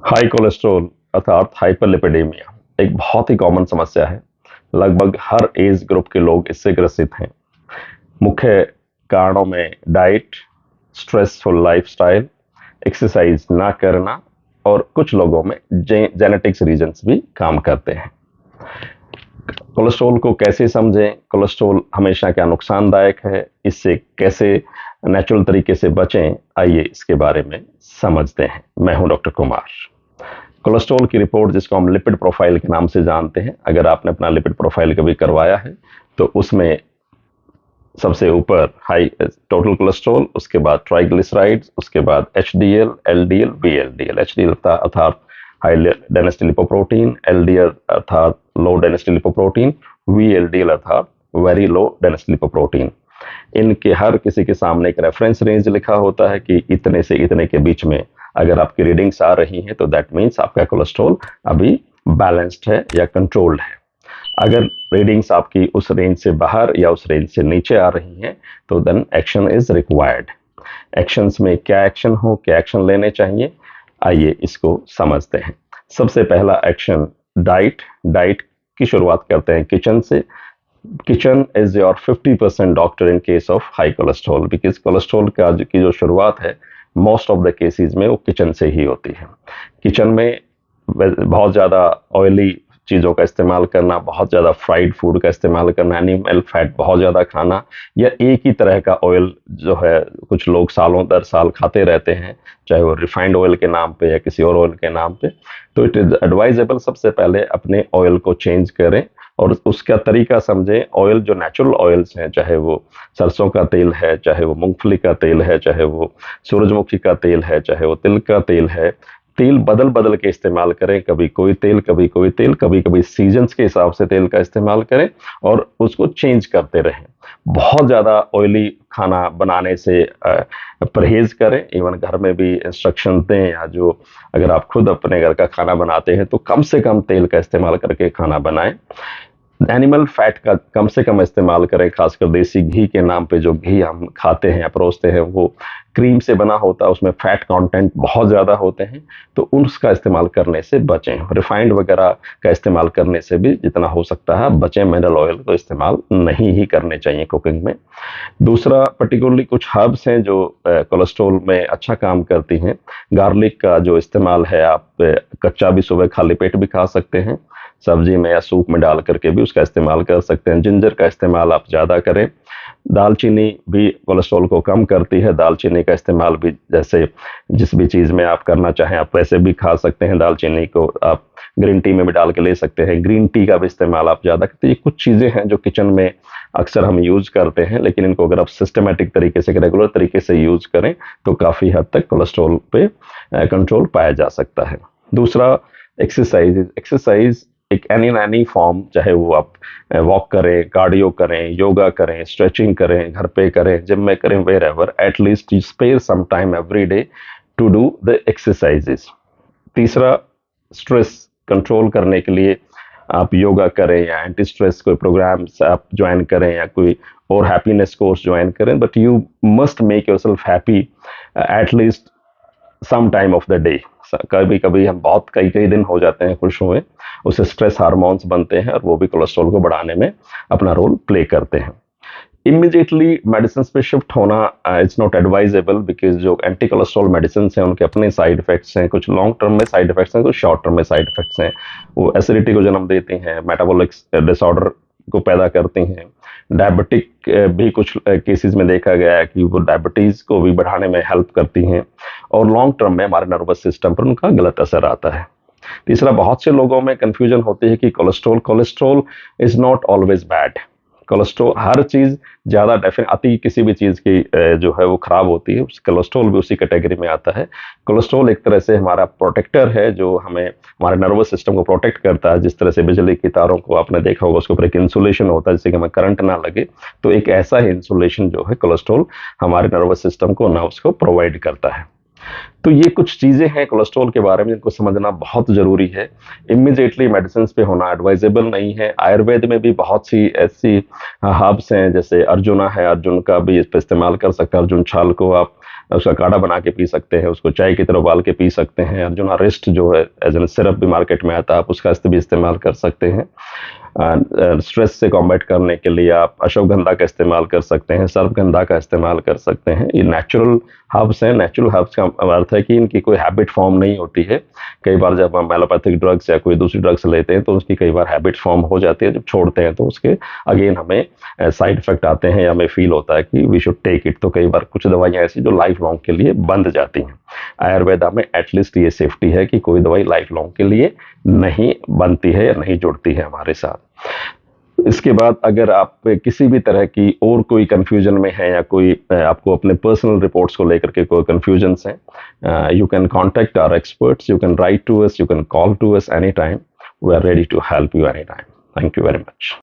High cholesterol अर्थात hyperlipidemia एक बहुत ही कॉमन समस्या है। लगभग हर एज ग्रुप के लोग इससे ग्रसित हैं। मुख्य कारणों में डाइट, स्ट्रेसफुल लाइफस्टाइल, एक्सरसाइज ना करना और कुछ लोगों में जेनेटिक्स रीजंस भी काम करते हैं। कोलेस्ट्रॉल को कैसे समझें, कोलेस्ट्रॉल हमेशा क्या नुकसानदायक है, इससे कैसे नेचुरल तरीके से बचें, आइए इसके बारे में समझते हैं। मैं हूं डॉक्टर कुमार। कोलेस्ट्रॉल की रिपोर्ट, जिसको हम लिपिड प्रोफाइल के नाम से जानते हैं, अगर आपने अपना लिपिड प्रोफाइल कभी करवाया है तो उसमें सबसे ऊपर हाई टोटल कोलेस्ट्रॉल, उसके बाद ट्राइग्लिसराइड्स, उसके बाद एचडीएल, एलडीएल, वीएलडीएल। एचडीएल अर्थात हाई डेंसिटी लिपोप्रोटीन, एलडीएल अर्थात लो डेंसिटी लिपोप्रोटीन, वीएलडीएल अर्थात वेरी लो डेंसिटी लिपोप्रोटीन। इनके हर किसी के सामने एक रेफरेंस रेंज लिखा होता है कि इतने से इतने के बीच में अगर आपकी रीडिंग्स आ रही हैं तो दैट मीन्स आपका कोलेस्ट्रॉल अभी बैलेंस्ड है या कंट्रोल्ड है। अगर रीडिंग्स आपकी उस रेंज से बाहर या उस रेंज से नीचे आ रही हैं तो then action is required. Actions में क्या एक्शन हो, क्या एक्शन लेने चाहिए, आइए इसको समझते हैं। सबसे पहला एक्शन डाइट। डाइट की शुरुआत करते हैं किचन से। Kitchen is your 50% doctor in case of high cholesterol, because cholesterol की जो शुरुआत है मोस्ट ऑफ द केसेस में वो किचन से ही होती है। किचन में बहुत ज़्यादा ऑयली चीज़ों का इस्तेमाल करना, बहुत ज़्यादा फ्राइड फूड का इस्तेमाल करना, एनिमल फैट बहुत ज़्यादा खाना, या एक ही तरह का ऑयल जो है कुछ लोग सालों दर साल खाते रहते हैं, चाहे वो रिफाइंड ऑयल के नाम पे या किसी और ऑयल के नाम पे, तो इट इज़ एडवाइजेबल सबसे पहले अपने ऑयल को चेंज करें और उसका तरीका समझें। ऑयल जो नेचुरल ऑयल्स हैं, चाहे वो सरसों का तेल है, चाहे वो मूंगफली का तेल है, चाहे वो सूरजमुखी का तेल है, चाहे वो तिल का तेल है, तेल बदल बदल के इस्तेमाल करें। कभी कोई तेल, कभी कोई तेल, कभी कभी सीजन्स के हिसाब से तेल का इस्तेमाल करें और उसको चेंज करते रहें। बहुत ज़्यादा ऑयली खाना बनाने से परहेज करें। इवन घर में भी इंस्ट्रक्शन दें, या जो अगर आप खुद अपने घर का खाना बनाते हैं तो कम से कम तेल का इस्तेमाल करके खाना बनाएं। एनिमल फैट का कम से कम इस्तेमाल करें, खासकर देसी घी के नाम पे जो घी हम खाते हैं या परोसते हैं वो क्रीम से बना होता है, उसमें फैट कंटेंट बहुत ज़्यादा होते हैं, तो उसका इस्तेमाल करने से बचें। रिफाइंड वगैरह का इस्तेमाल करने से भी जितना हो सकता है बचें। मिनरल ऑयल को इस्तेमाल नहीं ही करने चाहिए कुकिंग में। दूसरा, पर्टिकुलरली कुछ हर्ब्स हैं जो कोलेस्ट्रॉल में अच्छा काम करती हैं। गार्लिक का जो इस्तेमाल है, आप कच्चा भी सुबह खाली पेट भी खा सकते हैं, सब्जी में या सूप में डाल करके भी उसका इस्तेमाल कर सकते हैं। जिंजर का इस्तेमाल आप ज़्यादा करें। दालचीनी भी कोलेस्ट्रॉल को कम करती है। दालचीनी का इस्तेमाल भी जैसे जिस भी चीज़ में आप करना चाहें आप वैसे भी खा सकते हैं। दालचीनी को आप ग्रीन टी में भी डाल के ले सकते हैं। ग्रीन टी का भी इस्तेमाल आप ज़्यादा करते हैं। ये कुछ चीज़ें हैं जो किचन में अक्सर हम यूज़ करते हैं, लेकिन इनको अगर आप सिस्टमेटिक तरीके से, रेगुलर तरीके से यूज़ करें तो काफ़ी हद तक कोलेस्ट्रॉल पे कंट्रोल पाया जा सकता है। दूसरा, एक्सरसाइज। एक्सरसाइज एक एनी फॉर्म, चाहे वो आप वॉक करें, कार्डियो करें, योगा करें, स्ट्रेचिंग करें, घर पे करें, जिम में करें, wherever, at least you spare some time every day to do the exercises. तीसरा, स्ट्रेस कंट्रोल करने के लिए आप योगा करें या एंटी स्ट्रेस कोई प्रोग्राम्स आप ज्वाइन करें या कोई और हैप्पीनेस कोर्स ज्वाइन करें, but you must make yourself happy at least some time of the day. कभी कभी हम बहुत कई कई दिन हो जाते हैं खुश हुए, उससे स्ट्रेस हार्मोन्स बनते हैं और वो भी कोलेस्ट्रॉल को बढ़ाने में अपना रोल प्ले करते हैं। इमीडिएटली मेडिसिन पे शिफ्ट होना इट्स नॉट एडवाइजेबल, बिकॉज जो एंटी कोलेस्ट्रॉल मेडिसिन हैं उनके अपने साइड इफेक्ट्स हैं। कुछ लॉन्ग टर्म में साइड इफेक्ट्स हैं, कुछ शॉर्ट टर्म में साइड इफेक्ट्स हैं। वो एसिडिटी को जन्म देती हैं, मेटाबॉलिक डिसऑर्डर को पैदा करती हैं। डायबिटिक भी कुछ केसेस में देखा गया है कि वो डायबिटीज़ को भी बढ़ाने में हेल्प करती हैं और लॉन्ग टर्म में हमारे नर्वस सिस्टम पर उनका गलत असर आता है। तीसरा, बहुत से लोगों में कंफ्यूजन होती है कि cholesterol cholesterol is not always bad. Cholesterol हर चीज़ ज़्यादा अति किसी भी चीज़ की जो है वो खराब होती है, कोलेस्ट्रॉल भी उसी कैटेगरी में आता है। कोलेस्ट्रॉल एक तरह से हमारा प्रोटेक्टर है जो हमें हमारे नर्वस सिस्टम को प्रोटेक्ट करता है। जिस तरह से बिजली की तारों को आपने देखा होगा उसके ऊपर एक इंसुलेशन होता है जिससे कि हमें करंट ना लगे, तो एक ऐसा ही इंसुलेशन जो है कोलेस्ट्रॉल हमारे नर्वस सिस्टम को नर्व्स को प्रोवाइड करता है। तो ये कुछ चीज़ें हैं कोलेस्ट्रॉल के बारे में जिनको समझना बहुत ज़रूरी है। इमीडिएटली मेडिसिन पे होना एडवाइजेबल नहीं है। आयुर्वेद में भी बहुत सी ऐसी हर्ब्स हैं, जैसे अर्जुना है, अर्जुन का भी इस पर इस्तेमाल कर सकते हैं। अर्जुन छाल को आप उसका काढ़ा बना के पी सकते हैं, उसको चाय की तरह उबाल के पी सकते हैं। अर्जुना रेस्ट जो है एज एन सिरप भी मार्केट में आता है, आप उसका भी इस्तेमाल कर सकते हैं। स्ट्रेस से कॉम्बैट करने के लिए आप अश्वगंधा का इस्तेमाल कर सकते हैं, सर्पगंधा का इस्तेमाल कर सकते हैं। ये नेचुरल हर्ब्स हैं। नेचुरल हर्ब्स का अर्थ है कि इनकी कोई हैबिट फॉर्म नहीं होती है। कई बार जब हम एलोपैथिक ड्रग्स या कोई दूसरी ड्रग्स लेते हैं तो उसकी कई बार हैबिट फॉर्म हो जाती है, जब छोड़ते हैं तो उसके अगेन हमें साइड इफेक्ट आते हैं या हमें फील होता है कि वी शुड टेक इट। तो कई बार कुछ दवाइयाँ ऐसी जो लाइफ लॉन्ग के लिए बंद जाती हैं। आयुर्वेदा में एटलीस्ट ये सेफ्टी है कि कोई दवाई लाइफ लॉन्ग के लिए नहीं बनती है या नहीं जुड़ती है हमारे साथ। इसके बाद अगर आप किसी भी तरह की और कोई कंफ्यूजन में है या कोई आपको अपने पर्सनल रिपोर्ट्स को लेकर के कोई कंफ्यूजन्स हैं, you can contact our experts, you can write to us, you can call to us any time. We are ready to help you any time. Thank you very much.